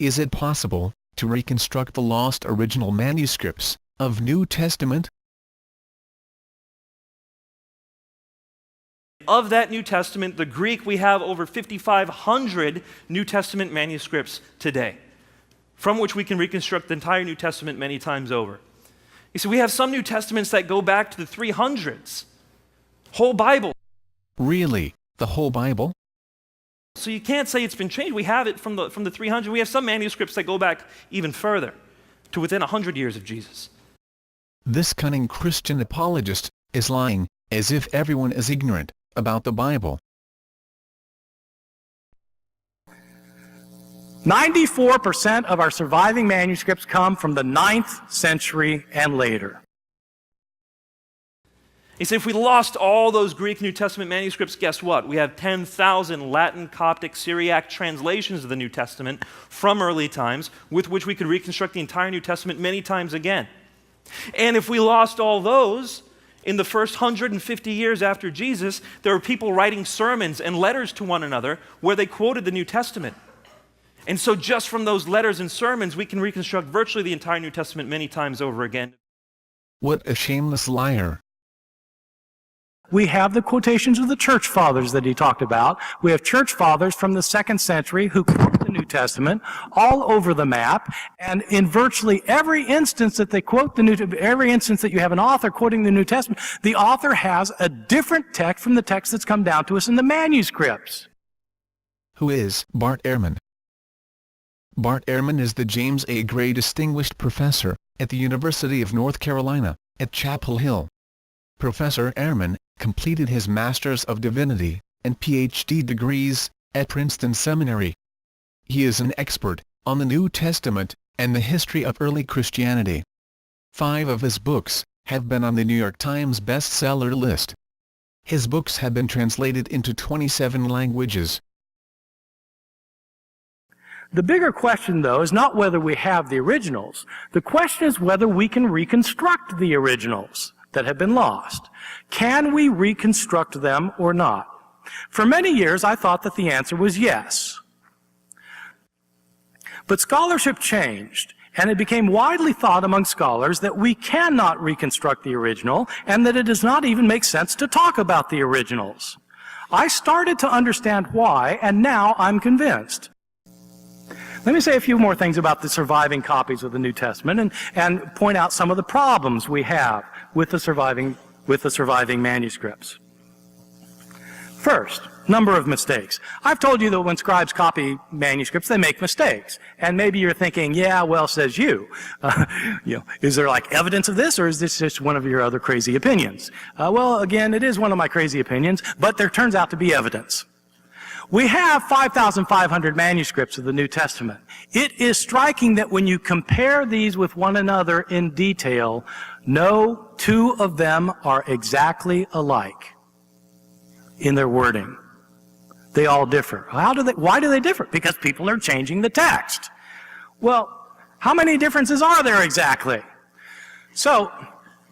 Is it possible to reconstruct the lost original manuscripts of New Testament? Of that New Testament, the Greek, we have over 5,500 New Testament manuscripts today, from which we can reconstruct the entire New Testament many times over. You see, we have some New Testaments that go back to the 300s. Whole Bible. Really? The whole Bible? So you can't say it's been changed. We have it from the 300s. We have some manuscripts that go back even further, to within 100 years of Jesus. This cunning Christian apologist is lying, as if everyone is ignorant about the Bible. 94% of our surviving manuscripts come from the 9th century and later. He said, if we lost all those Greek New Testament manuscripts, guess what? We have 10,000 Latin, Coptic, Syriac translations of the New Testament from early times, with which we could reconstruct the entire New Testament many times again. And if we lost all those, in the first 150 years after Jesus, there were people writing sermons and letters to one another where they quoted the New Testament. And so just from those letters and sermons, we can reconstruct virtually the entire New Testament many times over again. What a shameless liar. We have the quotations of the church fathers that he talked about. We have church fathers from the 2nd century who quote the New Testament all over the map, and in virtually every instance that they quote every instance that you have an author quoting the New Testament, the author has a different text from the text that's come down to us in the manuscripts. Who is Bart Ehrman? Bart Ehrman is the James A. Gray Distinguished Professor at the University of North Carolina at Chapel Hill. Professor Ehrman completed his Master's of Divinity and Ph.D. degrees at Princeton Seminary. He is an expert on the New Testament and the history of early Christianity. 5 of his books have been on the New York Times bestseller list. His books have been translated into 27 languages. The bigger question, though, is not whether we have the originals. The question is whether we can reconstruct the originals that have been lost. Can we reconstruct them or not? For many years, I thought that the answer was yes. But scholarship changed, and it became widely thought among scholars that we cannot reconstruct the original, and that it does not even make sense to talk about the originals. I started to understand why, and now I'm convinced. Let me say a few more things about the surviving copies of the New Testament and point out some of the problems we have with the surviving manuscripts. First, number of mistakes. I've told you that when scribes copy manuscripts, they make mistakes. And maybe you're thinking, yeah, well, says you. Is there like evidence of this, or is this just one of your other crazy opinions? Well, again, it is one of my crazy opinions, but there turns out to be evidence. We have 5,500 manuscripts of the New Testament. It is striking that when you compare these with one another in detail, no 2 of them are exactly alike in their wording. They all differ. Why do they differ? Because people are changing the text. Well, how many differences are there exactly? So,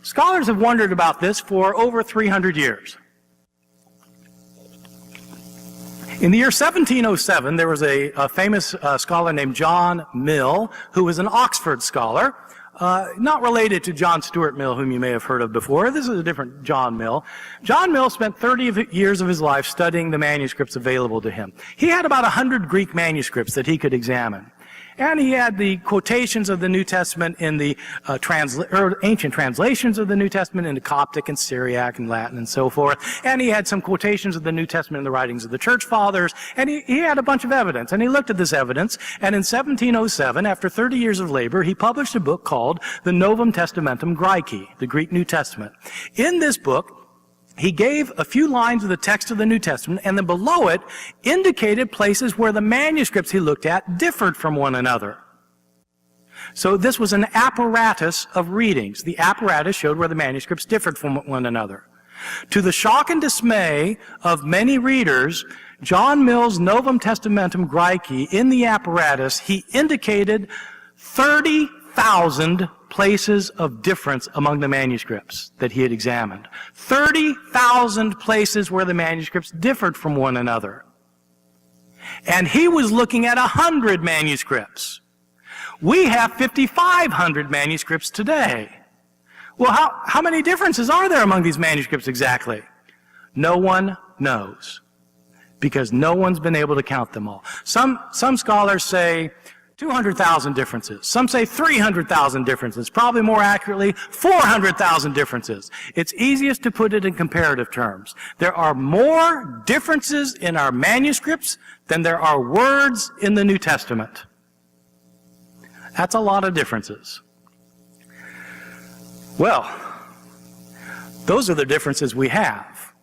scholars have wondered about this for over 300 years. In the year 1707, there was a famous scholar named John Mill, who was an Oxford scholar, not related to John Stuart Mill, whom you may have heard of before. This is a different John Mill. John Mill spent 30 years of his life studying the manuscripts available to him. He had about 100 Greek manuscripts that he could examine. And he had the quotations of the New Testament in the ancient translations of the New Testament into Coptic and Syriac and Latin and so forth. And he had some quotations of the New Testament in the writings of the church fathers. And he had a bunch of evidence. And he looked at this evidence. And in 1707, after 30 years of labor, he published a book called the Novum Testamentum Graeci, the Greek New Testament. In this book, he gave a few lines of the text of the New Testament, and then below it indicated places where the manuscripts he looked at differed from one another. So this was an apparatus of readings. The apparatus showed where the manuscripts differed from one another. To the shock and dismay of many readers, John Mill's Novum Testamentum Graeci, in the apparatus, he indicated 30,000 places of difference among the manuscripts that he had examined. 30,000 places where the manuscripts differed from one another. And he was looking at 100 manuscripts. We have 5,500 manuscripts today. Well, how many differences are there among these manuscripts exactly? No one knows, because no one's been able to count them all. Some scholars say 200,000 differences. Some say 300,000 differences. Probably more accurately, 400,000 differences. It's easiest to put it in comparative terms. There are more differences in our manuscripts than there are words in the New Testament. That's a lot of differences. Well, those are the differences we have.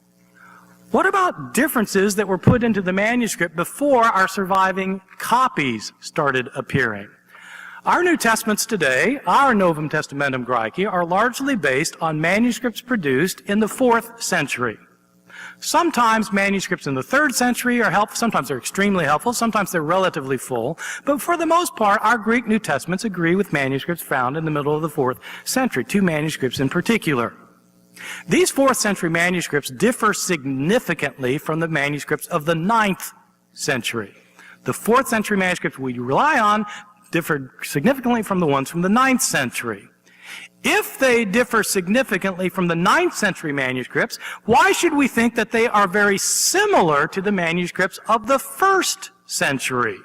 What about differences that were put into the manuscript before our surviving copies started appearing? Our New Testaments today, our Novum Testamentum Graece, are largely based on manuscripts produced in the 4th century. Sometimes manuscripts in the 3rd century are helpful, sometimes they're extremely helpful, sometimes they're relatively full, but for the most part, our Greek New Testaments agree with manuscripts found in the middle of the 4th century, 2 manuscripts in particular. These 4th century manuscripts differ significantly from the manuscripts of the 9th century. The 4th century manuscripts we rely on differ significantly from the ones from the 9th century. If they differ significantly from the 9th century manuscripts, why should we think that they are very similar to the manuscripts of the 1st century?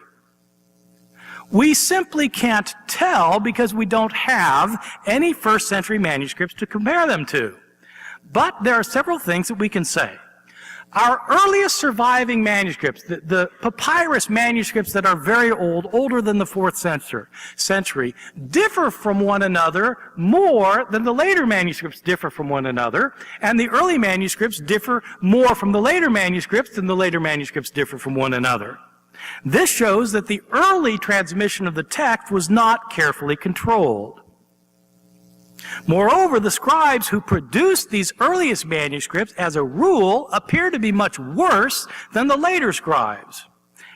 We simply can't tell because we don't have any 1st century manuscripts to compare them to. But there are several things that we can say. Our earliest surviving manuscripts, the papyrus manuscripts that are very old, older than the 4th century, differ from one another more than the later manuscripts differ from one another, and the early manuscripts differ more from the later manuscripts than the later manuscripts differ from one another. This shows that the early transmission of the text was not carefully controlled. Moreover, the scribes who produced these earliest manuscripts, as a rule, appear to be much worse than the later scribes.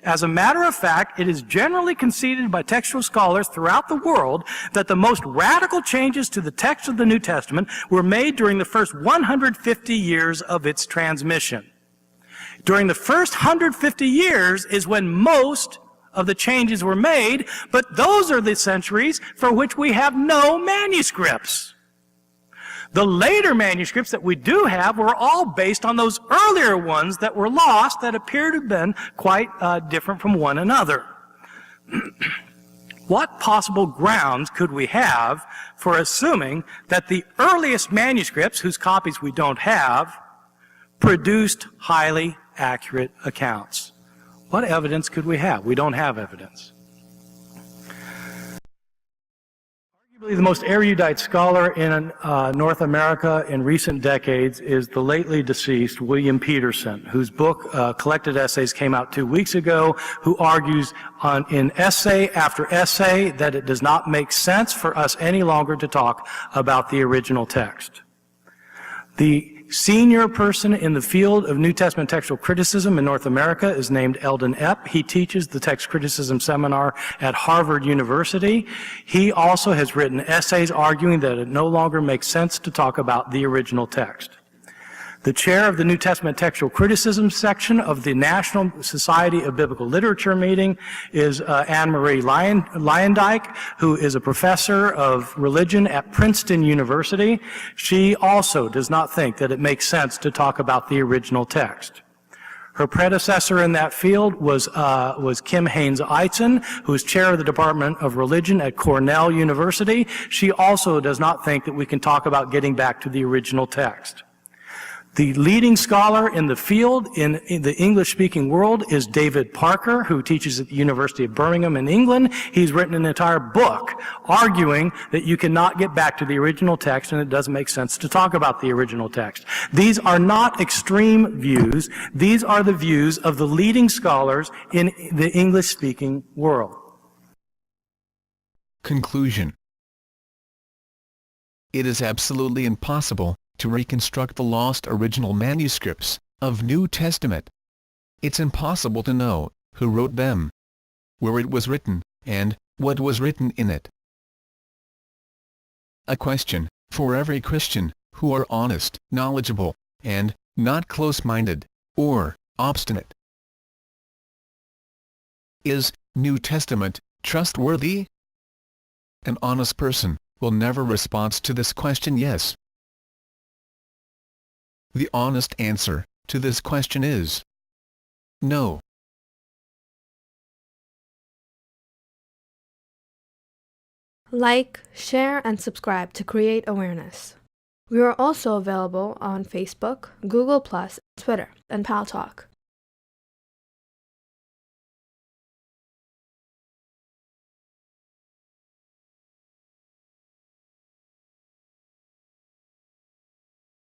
As a matter of fact, it is generally conceded by textual scholars throughout the world that the most radical changes to the text of the New Testament were made during the first 150 years of its transmission. During the first 150 years is when most of the changes were made, but those are the centuries for which we have no manuscripts. The later manuscripts that we do have were all based on those earlier ones that were lost that appear to have been quite different from one another. What possible grounds could we have for assuming that the earliest manuscripts, whose copies we don't have, produced highly accurate accounts? What evidence could we have? We don't have evidence. Arguably the most erudite scholar in North America in recent decades is the lately deceased William Peterson, whose book, Collected Essays, came out 2 weeks ago, who argues in essay after essay that it does not make sense for us any longer to talk about the original text. The senior person in the field of New Testament textual criticism in North America is named Eldon Epp. He teaches the text criticism seminar at Harvard University. He also has written essays arguing that it no longer makes sense to talk about the original text. The chair of the New Testament textual criticism section of the National Society of Biblical Literature meeting is Anne-Marie Lyondike, who is a professor of religion at Princeton University. She also does not think that it makes sense to talk about the original text. Her predecessor in that field was Kim Haynes-Eitzen, who is chair of the Department of Religion at Cornell University. She also does not think that we can talk about getting back to the original text. The leading scholar in the field in the English-speaking world is David Parker, who teaches at the University of Birmingham in England. He's written an entire book arguing that you cannot get back to the original text and it doesn't make sense to talk about the original text. These are not extreme views. These are the views of the leading scholars in the English-speaking world. Conclusion. It is absolutely impossible to reconstruct the lost original manuscripts of New Testament. It's impossible to know who wrote them, where it was written, and what was written in it. A question for every Christian who are honest, knowledgeable, and not close-minded or obstinate. Is New Testament trustworthy? An honest person will never respond to this question yes. The honest answer to this question is no. Like, share, and subscribe to create awareness. We are also available on Facebook, Google+, Twitter, and Pal Talk.